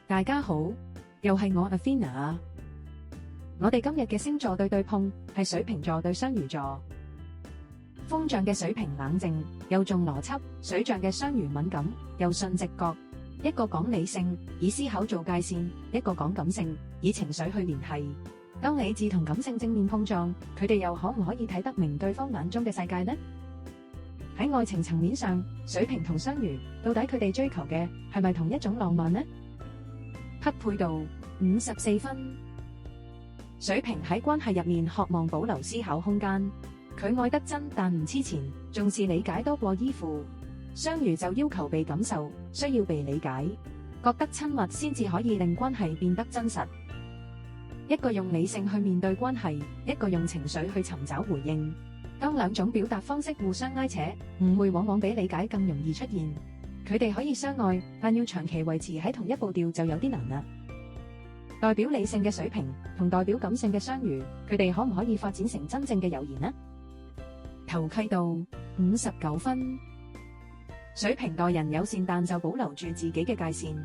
大家好，又係我 Athena 啊。我哋今日嘅星座對碰係水瓶座對雙魚座。風象嘅水瓶冷靜又重邏輯，水象嘅雙魚敏感又順直覺。一個講理性，以思考做界線；一個講感性，以情緒去聯繫。當理智同感性正面碰撞，佢哋又可唔可以睇得明對方眼中嘅世界呢？喺愛情層面上，水瓶同雙魚到底佢哋追求嘅係咪同一種浪漫呢？匹配度54分。水瓶喺關係入面渴望保留思考空間，佢愛得真但唔黐纏，重視理解多過依附。雙魚就要求被感受，需要被理解，覺得親密先至可以令關係變得真實。一個用理性去面對關係，一個用情緒去尋找回應。當兩種表達方式互相拉扯，誤會往往比理解更容易出現。佢哋可以相愛，但要長期維持喺同一步調就有啲難啦。代表理性嘅水瓶同代表感性嘅雙魚，佢哋可唔可以發展成真正嘅友誼呢？投契度59分。水瓶待人友善，但就保留住自己嘅界線，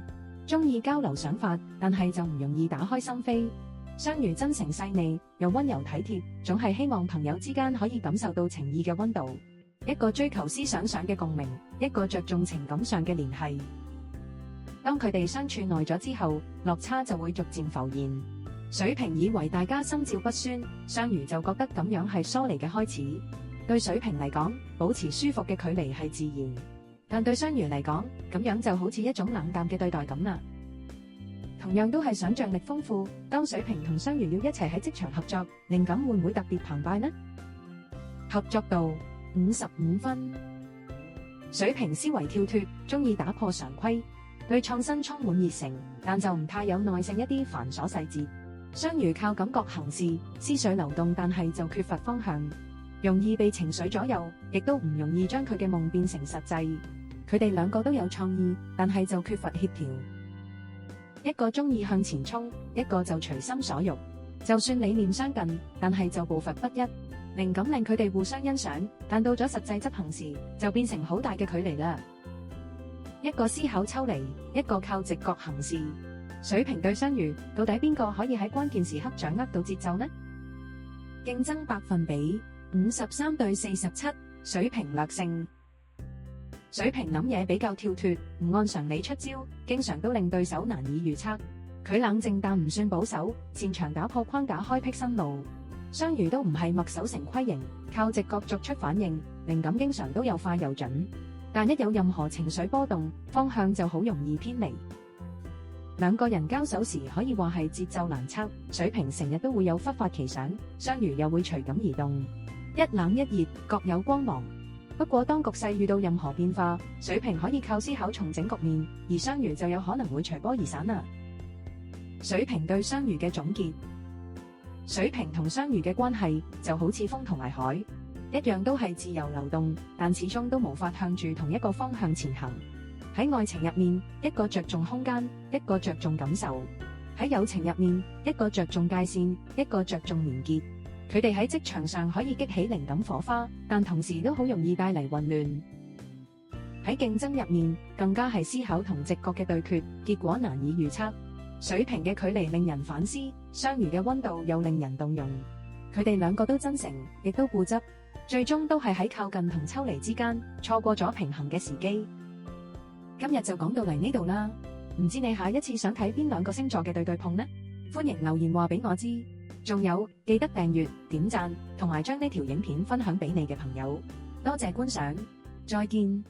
中意交流想法，但係就唔容易打開心扉。雙魚真誠細膩又溫柔體貼，總係希望朋友之間可以感受到情意嘅溫度。一個追求思想上嘅共鳴，一個着重情感上嘅聯繫。當佢哋相處耐咗之後，落差就會逐漸浮現。水瓶以為大家心照不宣，雙魚就覺得咁樣係疏離嘅開始。對水瓶嚟講，保持舒服嘅距離係自然，但對雙魚嚟講，咁樣就好似一種冷淡嘅對待咁啦。同樣都係想象力豐富，當水瓶同雙魚要一齊喺職場合作，靈感會唔會特別澎湃呢？合作度55分。水瓶思維跳脫，中意打破常規，對創新充滿熱誠，但就唔太有耐性一啲繁瑣細節。雙魚靠感覺行事，思緒流動，但係就缺乏方向，容易被情緒左右，亦都唔容易將佢嘅夢變成實際。佢哋兩個都有創意，但係就缺乏協調。一個中意向前衝，一個就隨心所欲。就算理念相近，但係就步伐不一。靈感令佢哋互相欣賞，但到咗實際執行時，就變成好大嘅距離啦。一個思考抽離，一個靠直覺行事。水瓶對雙魚，到底邊個可以喺關鍵時刻掌握到節奏呢？競爭百分比53對47，水瓶略勝。水瓶諗嘢比較跳脫，唔按常理出招，經常都令對手難以預測。佢冷靜但唔算保守，擅長打破框架，開闢新路。雙魚都唔係墨守成規型，靠直覺作出反應，靈感經常都又快又準。但一有任何情緒波動，方向就好容易偏離。兩個人交手時可以話係節奏難測，水瓶成日都會有忽發奇想，雙魚又會隨感而動，一冷一熱，各有光芒。不過當局勢遇到任何變化，水瓶可以靠思考重整局面，而雙魚就有可能會隨波而散啦。水瓶對雙魚嘅總結。水瓶同雙魚嘅關係就好似風同埋海，一樣都係自由流動，但始終都無法向住同一個方向前行。喺愛情入面，一個着重空間，一個着重感受；喺友情入面，一個着重界線，一個着重連結。佢哋喺職場上可以激起靈感火花，但同時都好容易帶嚟混亂。喺競爭入面，更加係思考同直覺嘅對決，結果難以預測。水瓶嘅距離令人反思，雙魚嘅溫度又令人動容。佢哋兩個都真誠，亦都固執，最終都係喺靠近同抽離之間，錯過咗平衡嘅時機。今日就講到嚟呢度啦，唔知你下一次想睇邊兩個星座嘅對碰呢？歡迎留言話俾我知。仲有，記得訂閱、點讚，同埋將呢條影片分享俾你嘅朋友。多謝觀賞，再見。